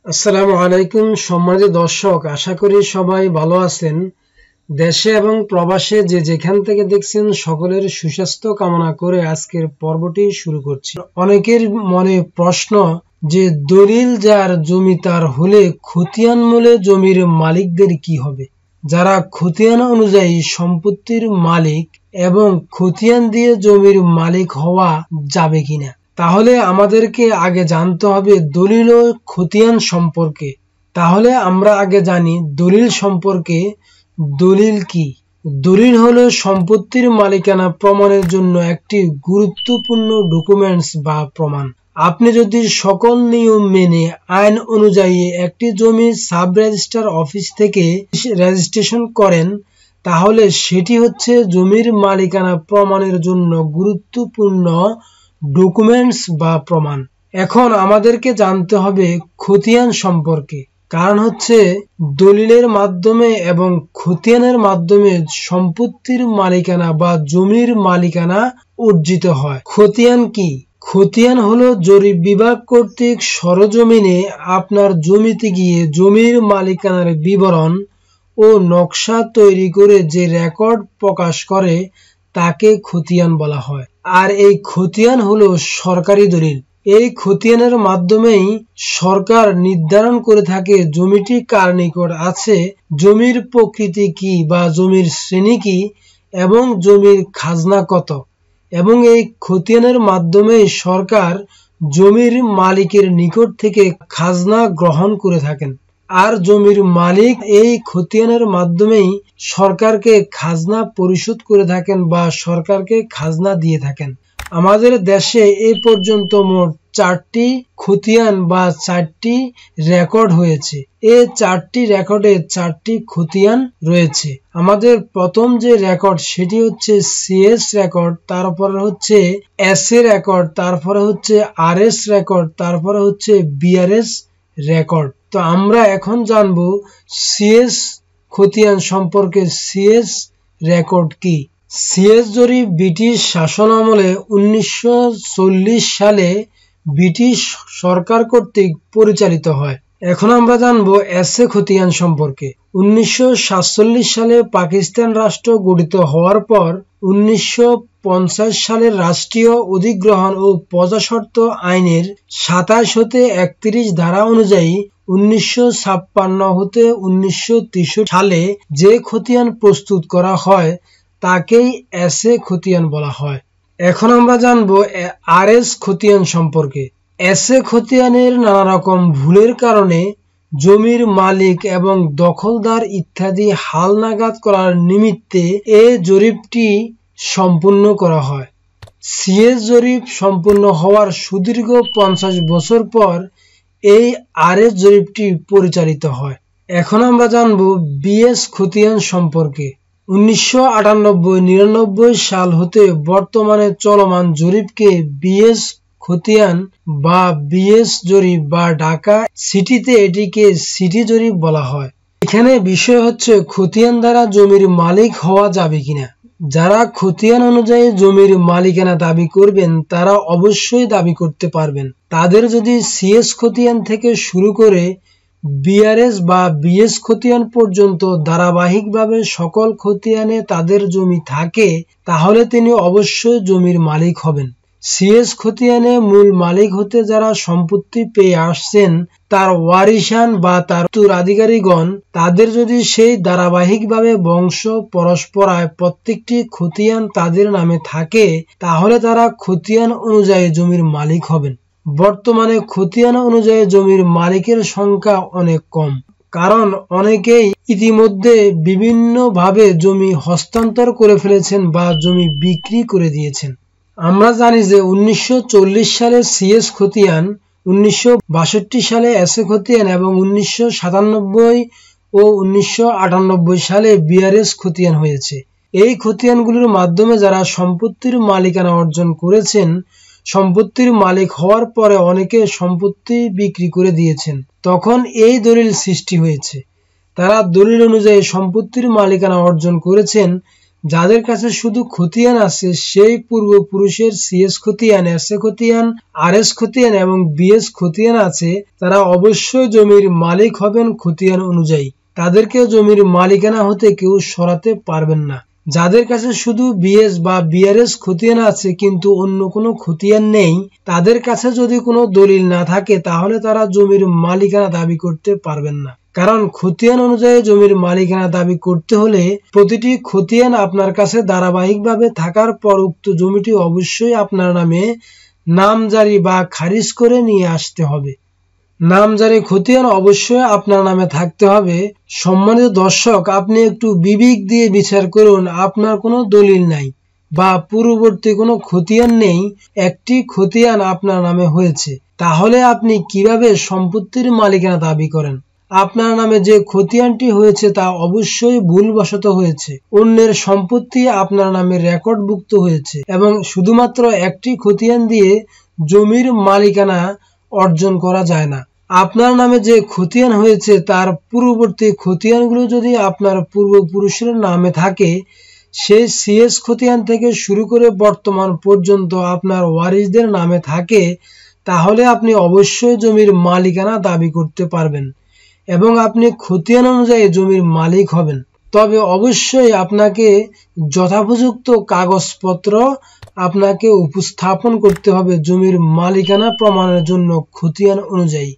আসসালামু আলাইকুম সম্মানিত দর্শক, আশা করি সবাই ভালো আছেন। দেশে এবং প্রবাসে যে যেখান থেকে দেখছেন সকলের সুস্বাস্থ্য কামনা করে আজকের পর্বটি শুরু করছি। অনেকের মনে প্রশ্ন যে দলিল যার জমি তার হলে খতিয়ান মূলে জমির মালিকদের কি হবে? যারা খতিয়ান অনুযায়ী সম্পত্তির মালিক এবং খতিয়ান দিয়ে জমির মালিক হওয়া যাবে কিনা, তাহলে আমাদেরকে আগে জানতে হবে দলিল ও খতিয়ান সম্পর্কে। তাহলে আমরা আগে জানি দলিল সম্পর্কে। দলিল কি? দলিল হলো সম্পত্তির মালিকানা প্রমাণের জন্য একটি গুরুত্বপূর্ণ ডকুমেন্টস বা প্রমাণ। আপনি যদি সকল নিয়ম মেনে আইন অনুযায়ী একটি জমি সাব রেজিস্ট্রার অফিস থেকে রেজিস্ট্রেশন করেন, তাহলে সেটি হচ্ছে জমির মালিকানা প্রমাণের জন্য গুরুত্বপূর্ণ ডকুমেন্টস বা প্রমাণ। এখন আমাদেরকে জানতে হবে খতিয়ান সম্পর্কে। কারণ হচ্ছে দলিলের মাধ্যমে এবং খতিয়ানের মাধ্যমে সম্পত্তির মালিকানা বা জমির মালিকানা অর্জিত হয়। খতিয়ান কি? খতিয়ান হলো জরিপ বিভাগ কর্তৃক সরজমিনে আপনার জমিতে গিয়ে জমির মালিকানার বিবরণ ও নকশা তৈরি করে যে রেকর্ড প্রকাশ করে তাকে খতিয়ান বলা হয়। আর এই খতিয়ান হলো সরকারি দলিল। এই খতিয়ানের মাধ্যমেই সরকার নির্ধারণ করে থাকে জমিটি কার নিকট আছে, জমির প্রকৃতি কি বা জমির শ্রেণী কি এবং জমির খাজনা কত। এবং এই খতিয়ানের মাধ্যমেই সরকার জমির মালিকের নিকট থেকে খাজনা গ্রহণ করে থাকেন। আর জমির মালিক এই খতিয়ানের মাধ্যমেই সরকারকে খাজনা পরিশোধ করে থাকেন বা সরকারকে খাজনা দিয়ে থাকেন। আমাদের দেশে এই পর্যন্ত মোট 4টি খতিয়ান বা 4টি রেকর্ড হয়েছে। এই 4টি রেকর্ডে 4টি খতিয়ান রয়েছে। আমাদের প্রথম যে রেকর্ড সেটি হচ্ছে সিএস রেকর্ড, তারপরে হচ্ছে এসএ রেকর্ড, তারপরে হচ্ছে আরএস রেকর্ড, তারপরে হচ্ছে বিআরএস রেকর্ড। তো আমরা এখন জানবো সিএস খতিয়ান সম্পর্কে। সিএস রেকর্ড কি? সিএস জরিপ ব্রিটিশ শাসন আমলে 1940 সালে ব্রিটিশ সরকার কর্তৃক পরিচালিত হয়। এখন আমরা জানবো এসএ খতিয়ান সম্পর্কে। 1947 সালে পাকিস্তান রাষ্ট্র গঠিত হওয়ার পর 1950 সালের রাষ্ট্রীয় অধিগ্রহণ ও প্রজাস্বত্ব আইনের 27 হতে 31 ধারা অনুযায়ী 1956 হতে 1963 সালে যে খতিয়ান প্রস্তুত করা হয় তাকেই এসএ খতিয়ান বলা হয়। এখন আমরা জানবো আরএস খতিয়ান সম্পর্কে। এসএ খতিয়ানের নানা রকম ভুলের কারণে জমির মালিক এবং দখলদার ইত্যাদি হালনাগাদ করার নিমিত্তে এই জরিপটি সম্পূর্ণ করা হয়। সিএস জরিপ সম্পূর্ণ হওয়ার সুদীর্ঘ 50 বছর পর এই আরএস জরিপটি পরিচালিত হয়। এখন আমরা জানবো বিএস খতিয়ান সম্পর্কে। 1998-99 সাল হতে বর্তমানে চলমান জরিপকে বিএস খতিয়ান বা বিএস জরিপ বা ঢাকা সিটিতে এটিকে সিটি জরিপ বলা হয়। এখানে বিষয় হচ্ছে খতিয়ান দ্বারা জমির মালিক হওয়া যাবে কিনা। যারা খতিয়ান অনুযায়ী জমির মালিকানা দাবি করবেন তারা অবশ্যই দাবি করতে পারবেন। তাদের যদি সিএস খতিয়ান থেকে শুরু করে বিআরএস বা বিএস খতিয়ান পর্যন্ত ধারাবাহিকভাবে সকল খতিয়ানে তাদের জমি থাকে, তাহলে তিনি অবশ্যই জমির মালিক হবেন। সিএস খতিয়ানে মূল মালিক হতে যারা সম্পত্তি পেয়ে আসছেন তার ওয়ারিশান বা তার উত্তরাধিকারীগণ, তাদের যদি সেই ধারাবাহিকভাবে বংশ পরস্পরায় প্রত্যেকটি খতিয়ান তাদের নামে থাকে, তাহলে তারা খতিয়ান অনুযায়ী জমির মালিক হবেন। বর্তমানে খতিয়ান অনুযায়ী জমির মালিকের সংখ্যা অনেক কম, কারণ অনেকেই ইতিমধ্যে বিভিন্নভাবে জমি হস্তান্তর করে ফেলেছেন বা জমি বিক্রি করে দিয়েছেন। আমরা জানি যে 1940 সালে সিএস খতিয়ান, 1962 সালে এসএ খতিয়ান এবং 1997 ও 1998 সালে বিআরএস খতিয়ান হয়েছে। এই খতিয়ানগুলোর মাধ্যমে যারা সম্পত্তির মালিকানা অর্জন করেছেন, সম্পত্তির মালিক হওয়ার পরে অনেকে সম্পত্তি বিক্রি করে দিয়েছেন, তখন এই দলিল সৃষ্টি হয়েছে। তারা দলিল অনুযায়ী সম্পত্তির মালিকানা অর্জন করেছেন, যাদের কাছে শুধু খতিয়ান আছে সেই পূর্বপুরুষের সিএস খতিয়ান, এসএ খতিয়ান, আরএস খতিয়ান এবং বিএস খতিয়ান আছে, তারা অবশ্যই জমির মালিক হবেন খতিয়ান অনুযায়ী। তাদেরকে জমির মালিকানা হতে কেউ সরাতে পারবেন না। যাদের কাছে শুধু বিএস বা বিআরএস খতিয়ান আছে কিন্তু অন্য কোনো খতিয়ান নেই, তাদের কাছে যদি কোনো দলিল না থাকে তাহলে তারা জমির মালিকানা দাবি করতে পারবেন না। কারণ খতিয়ান অনুযায়ী জমির মালিকানা দাবি করতে হলে প্রতিটি খতিয়ান আপনার কাছে ধারাবাহিকভাবে থাকার পর উক্ত জমিটি অবশ্যই আপনার নামে নামজারি বা খারিজ করে নিয়ে আসতে হবে। নামজারি খতিয়ান অবশ্যই আপনার নামে থাকতে হবে। সম্মানিত দর্শক, আপনি একটু বিবেক দিয়ে বিচার করুন, আপনার কোনো দলিল নাই বা পূর্ববর্তী কোনো খতিয়ান নেই, একটি খতিয়ান আপনার নামে হয়েছে, তাহলে আপনি কিভাবে সম্পত্তির মালিকানা দাবি করেন? আপনার নামে যে খতিয়ানটি হয়েছে তা অবশ্যই ভুলবশত হয়েছে, অন্যের সম্পত্তি আপনার নামে রেকর্ডভুক্ত হয়েছে এবং শুধুমাত্র একটি খতিয়ান দিয়ে জমির মালিকানা অর্জন করা যায় না। আপনার নামে যে খতিয়ান হয়েছে তার পূর্ববর্তী খতিয়ানগুলো যদি আপনার পূর্বপুরুষের নামে থাকে, সেই সিএস খতিয়ান থেকে শুরু করে বর্তমান পর্যন্ত আপনার ওয়ারিসদের নামে থাকে, তাহলে আপনি অবশ্যই জমির মালিকানা দাবি করতে পারবেন এবং আপনি খতিয়ান অনুযায়ী জমির মালিক হবেন। তবে অবশ্যই আপনাকে যথোপযুক্ত কাগজপত্র আপনাকে উপস্থাপন করতে হবে জমির মালিকানা প্রমাণের জন্য খতিয়ান অনুযায়ী।